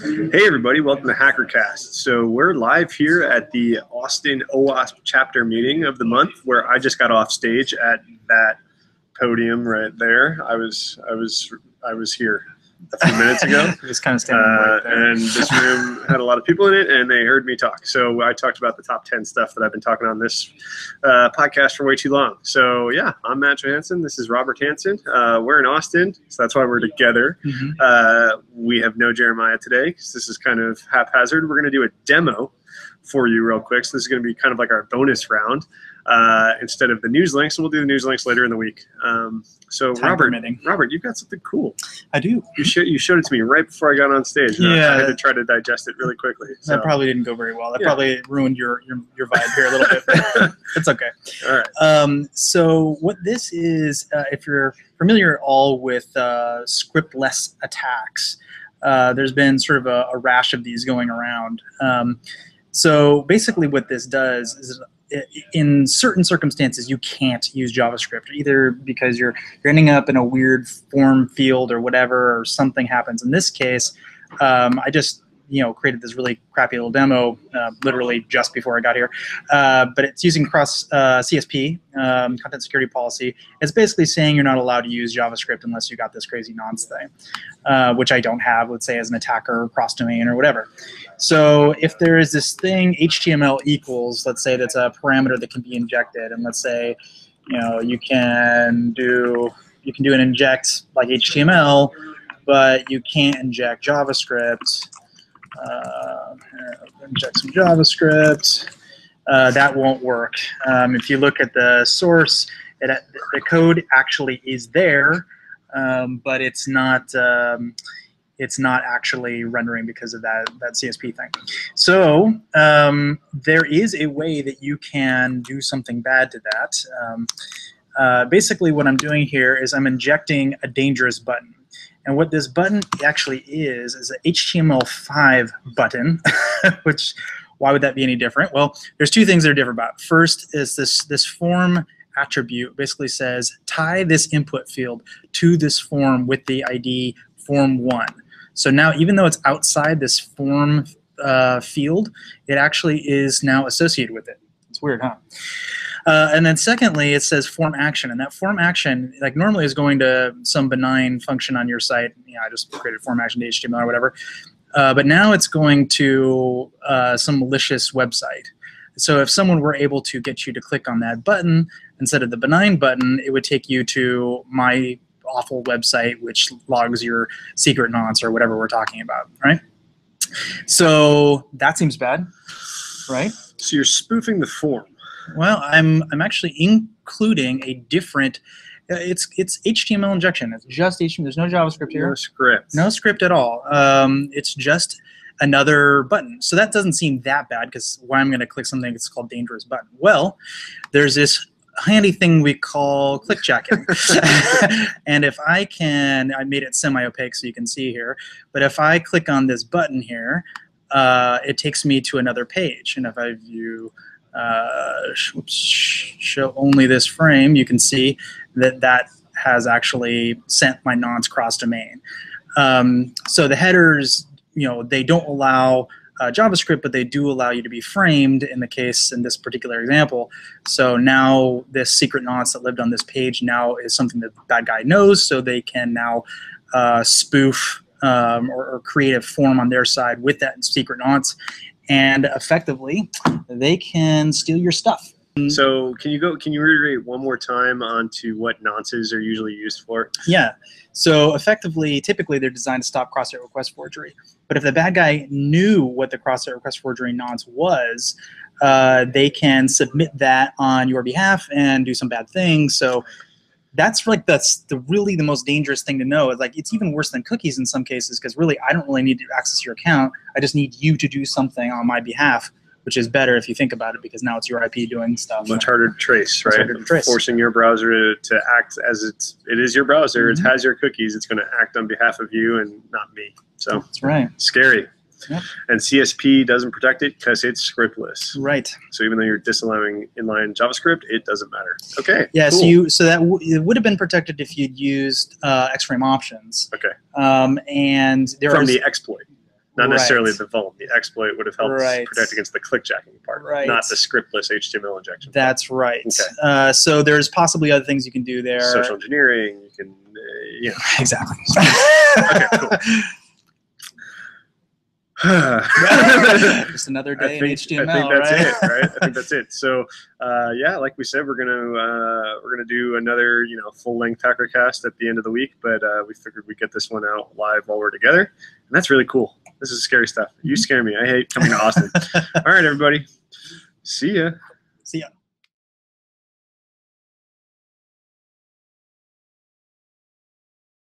Hey everybody, welcome to HackerKast. So we're live here at the Austin OWASP chapter meeting of the month, where I just got off stage at that podium right there. I was here a few minutes ago. Just kind of standing right there. And this room had a lot of people in it, and they heard me talk. So I talked about the top 10 stuff that I've been talking on this podcast for way too long. So yeah, I'm Matt Johansson. This is Robert Hansen. We're in Austin, so that's why we're together. We have no Jeremiah today, because this is kind of haphazard. We're going to do a demo for you real quick. So this is going to be kind of like our bonus round instead of the news links. So we'll do the news links later in the week. So Robert, you've got something cool. I do. You showed it to me right before I got on stage. Yeah. I had to try to digest it really quickly. So. That probably didn't go very well. That probably ruined your vibe here a little bit. It's okay. All right. So what this is, if you're familiar at all with scriptless attacks, there's been sort of a rash of these going around. So basically what this does is, in certain circumstances, you can't use JavaScript, either because you're ending up in a weird form field or whatever, or something happens. In this case, I just created this really crappy little demo literally just before I got here, but it's using cross CSP, content security policy. It's basically saying you're not allowed to use JavaScript unless you got this crazy nonce thing, which I don't have, let's say, as an attacker or cross domain or whatever. So if there is this thing HTML equals, let's say that's a parameter that can be injected, and let's say you can do an inject like HTML, but you can't inject JavaScript. Inject some JavaScript. That won't work. If you look at the source, the code actually is there, but it's not actually rendering because of that CSP thing. So there is a way that you can do something bad to that. Basically, what I'm doing here is I'm injecting a dangerous button. And what this button actually is an HTML5 button, which, why would that be any different? Well, there's two things that are different about it. First is this form attribute basically says, tie this input field to this form with the ID form1. So now, even though it's outside this form field, it actually is now associated with it. It's weird, huh? And then secondly, it says form action, and that form action, like, normally is going to some benign function on your site. I just created form action to HTML or whatever. But now it's going to some malicious website. So if someone were able to get you to click on that button instead of the benign button, it would take you to my awful website, which logs your secret nonce or whatever we're talking about, right? So that seems bad, right? So you're spoofing the form. Well, I'm actually including a different. It's HTML injection. It's just HTML. There's no JavaScript here. No script. No script at all. It's just another button. So that doesn't seem that bad, because why I'm going to click something that's called dangerous button? Well, there's this handy thing we call click checking. And if I made it semi-opaque so you can see here, but if I click on this button here, it takes me to another page. And if I view show only this frame, you can see that has actually sent my nonce cross domain. So the headers, they don't allow JavaScript, but they do allow you to be framed in this particular example. So now this secret nonce that lived on this page now is something that the bad guy knows, so they can now spoof or create a form on their side with that secret nonce, and effectively they can steal your stuff. So can you reiterate one more time onto what nonces are usually used for? Yeah. So effectively, typically they're designed to stop cross-site request forgery. But if the bad guy knew what the cross-site request forgery nonce was, they can submit that on your behalf and do some bad things. So that's really the most dangerous thing to know. It's even worse than cookies in some cases, because really I don't really need to access your account. I just need you to do something on my behalf, which is better if you think about it, because now it's your IP doing stuff. Much harder to trace, right? Harder to trace. Forcing your browser to act as it is your browser. It has your cookies. It's going to act on behalf of you and not me. So that's right. Scary. Yep. And CSP doesn't protect it because it's scriptless. Right. So even though you're disallowing inline JavaScript, it doesn't matter. Okay. Yeah. Cool. So it would have been protected if you'd used X-frame options. Okay. And there from the exploit. Not necessarily Right. the vuln. The exploit would have helped Right. protect against the clickjacking part, Right. not the scriptless HTML injection. That's right. Okay. So there's possibly other things you can do there. Social engineering, you can, Exactly. Okay, cool. Just another day in HTML, I think that's right? it, right? I think that's it. So, yeah, like we said, we're gonna do another, full length HackerKast at the end of the week. But we figured we'd get this one out live while we're together, and that's really cool. This is scary stuff. You scare me. I hate coming to Austin. All right, everybody. See ya. See ya.